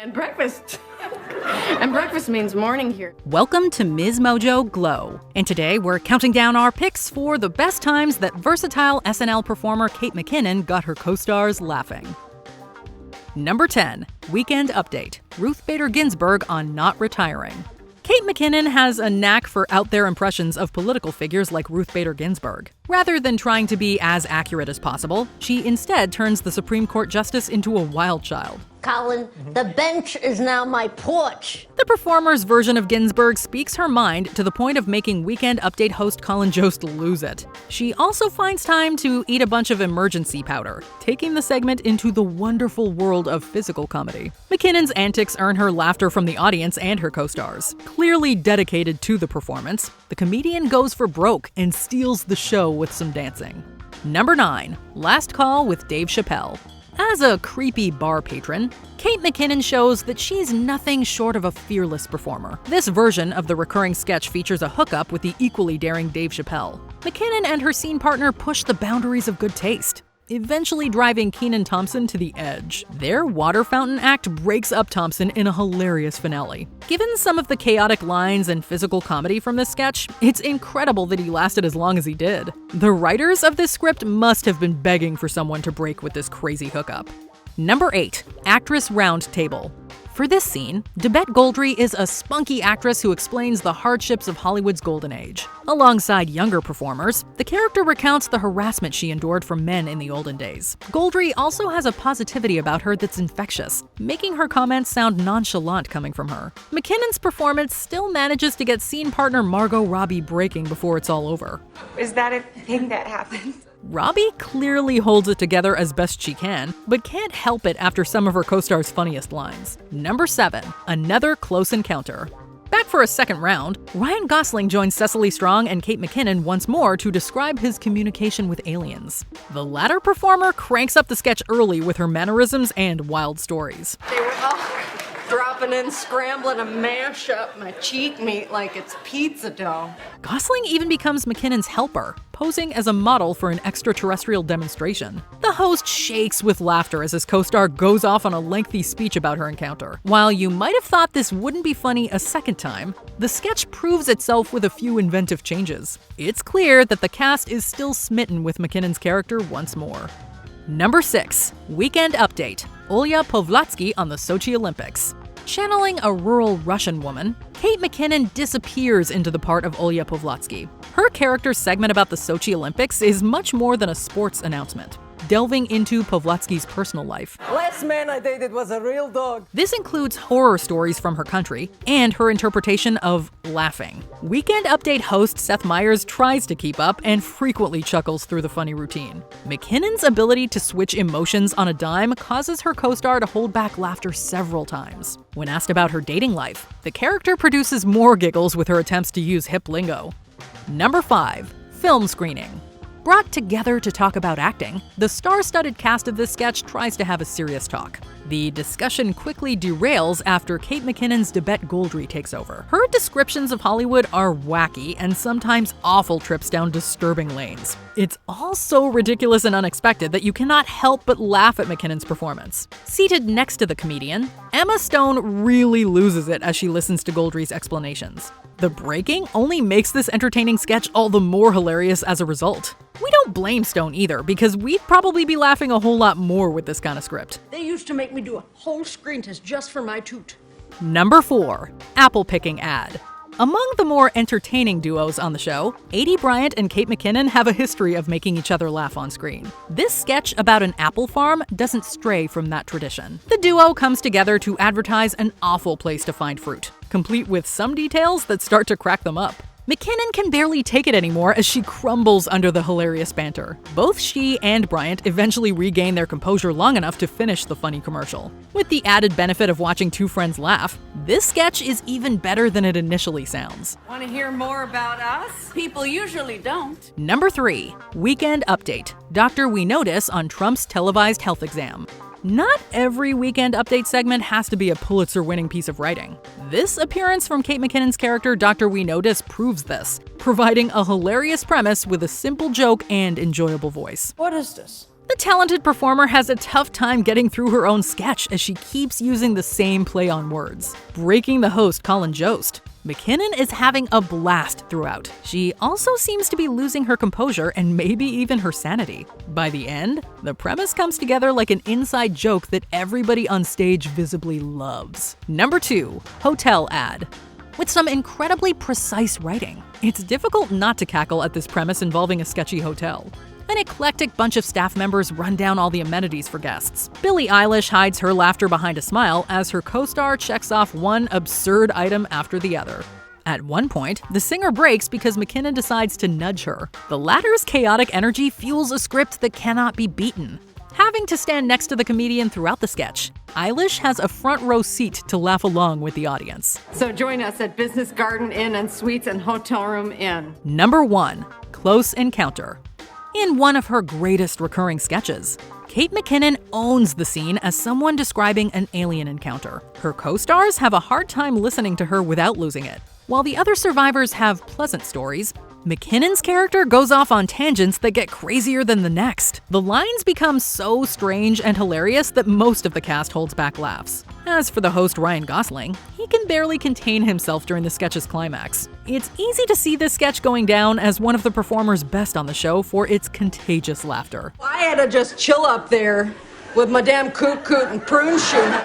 And breakfast. And breakfast means morning here. Welcome to MsMojo Glow. And today we're counting down our picks for the best times that versatile SNL performer Kate McKinnon got her co-stars laughing. Number 10. Weekend Update. Ruth Bader Ginsburg on not retiring. Kate McKinnon has a knack for out-there impressions of political figures like Ruth Bader Ginsburg. Rather than trying to be as accurate as possible, she instead turns the Supreme Court justice into a wild child. Colin, the bench is now my porch. The performer's version of Ginsburg speaks her mind to the point of making Weekend Update host Colin Jost lose it. She also finds time to eat a bunch of emergency powder, taking the segment into the wonderful world of physical comedy. McKinnon's antics earn her laughter from the audience and her co-stars. Clearly dedicated to the performance, the comedian goes for broke and steals the show with some dancing. Number 9. Last Call with Dave Chappelle. As a creepy bar patron, Kate McKinnon shows that she's nothing short of a fearless performer. This version of the recurring sketch features a hookup with the equally daring Dave Chappelle. McKinnon and her scene partner push the boundaries of good taste, eventually driving Kenan Thompson to the edge. Their water fountain act breaks up Thompson in a hilarious finale. Given some of the chaotic lines and physical comedy from this sketch, it's incredible that he lasted as long as he did. The writers of this script must have been begging for someone to break with this crazy hookup. Number 8. Actress Roundtable. For this scene, Debette Goldry is a spunky actress who explains the hardships of Hollywood's golden age. Alongside younger performers, the character recounts the harassment she endured from men in the olden days. Goldry also has a positivity about her that's infectious, making her comments sound nonchalant coming from her. McKinnon's performance still manages to get scene partner Margot Robbie breaking before it's all over. Is that a thing that happens? Robbie clearly holds it together as best she can, but can't help it after some of her co-stars' funniest lines. Number 7. Another close encounter. Back for a second round, Ryan Gosling joins Cecily Strong and Kate McKinnon once more to describe his communication with aliens. The latter performer cranks up the sketch early with her mannerisms and wild stories. They were all dropping in, scrambling to mash up my cheek meat like it's pizza dough. Gosling even becomes McKinnon's helper, posing as a model for an extraterrestrial demonstration. The host shakes with laughter as his co-star goes off on a lengthy speech about her encounter. While you might have thought this wouldn't be funny a second time, the sketch proves itself with a few inventive changes. It's clear that the cast is still smitten with McKinnon's character once more. Number 6. Weekend Update. Olia Povlatsky on the Sochi Olympics. Channeling a rural Russian woman, Kate McKinnon disappears into the part of Olia Povlatsky. Her character's segment about the Sochi Olympics is much more than a sports announcement, delving into Povlatsky's personal life. Last man I dated was a real dog. This includes horror stories from her country and her interpretation of laughing. Weekend Update host Seth Meyers tries to keep up and frequently chuckles through the funny routine. McKinnon's ability to switch emotions on a dime causes her co-star to hold back laughter several times. When asked about her dating life, the character produces more giggles with her attempts to use hip lingo. Number 5. Film screening. Brought together to talk about acting, the star-studded cast of this sketch tries to have a serious talk. The discussion quickly derails after Kate McKinnon's Debette Goldry takes over. Her descriptions of Hollywood are wacky and sometimes awful trips down disturbing lanes. It's all so ridiculous and unexpected that you cannot help but laugh at McKinnon's performance. Seated next to the comedian, Emma Stone really loses it as she listens to Goldry's explanations. The breaking only makes this entertaining sketch all the more hilarious as a result. We don't blame Stone either, because we'd probably be laughing a whole lot more with this kind of script. They used to make me do a whole screen test just for my toot. Number 4. Apple picking ad. Among the more entertaining duos on the show, Aidy Bryant and Kate McKinnon have a history of making each other laugh on screen. This sketch about an apple farm doesn't stray from that tradition. The duo comes together to advertise an awful place to find fruit, complete with some details that start to crack them up. McKinnon can barely take it anymore as she crumbles under the hilarious banter. Both she and Bryant eventually regain their composure long enough to finish the funny commercial. With the added benefit of watching two friends laugh, this sketch is even better than it initially sounds. Want to hear more about us? People usually don't. Number 3. Weekend Update. Dr. We Notice on Trump's televised health exam. Not every Weekend Update segment has to be a Pulitzer-winning piece of writing. This appearance from Kate McKinnon's character, Dr. We Notice, proves this, providing a hilarious premise with a simple joke and enjoyable voice. What is this? The talented performer has a tough time getting through her own sketch as she keeps using the same play on words, breaking the host Colin Jost. McKinnon is having a blast throughout. She also seems to be losing her composure and maybe even her sanity. By the end, the premise comes together like an inside joke that everybody on stage visibly loves. Number 2, hotel ad. With some incredibly precise writing, it's difficult not to cackle at this premise involving a sketchy hotel. An eclectic bunch of staff members run down all the amenities for guests. Billie Eilish hides her laughter behind a smile as her co-star checks off one absurd item after the other. At one point, the singer breaks because McKinnon decides to nudge her. The latter's chaotic energy fuels a script that cannot be beaten. Having to stand next to the comedian throughout the sketch, Eilish has a front row seat to laugh along with the audience. So join us at Business Garden Inn and Suites and Hotel Room Inn. Number 1, close encounter. In one of her greatest recurring sketches, Kate McKinnon owns the scene as someone describing an alien encounter. Her co-stars have a hard time listening to her without losing it. While the other survivors have pleasant stories, McKinnon's character goes off on tangents that get crazier than the next. The lines become so strange and hilarious that most of the cast holds back laughs. As for the host Ryan Gosling, he can barely contain himself during the sketch's climax. It's easy to see this sketch going down as one of the performers best on the show for its contagious laughter. I had to just chill up there with my damn coot and prune shoe.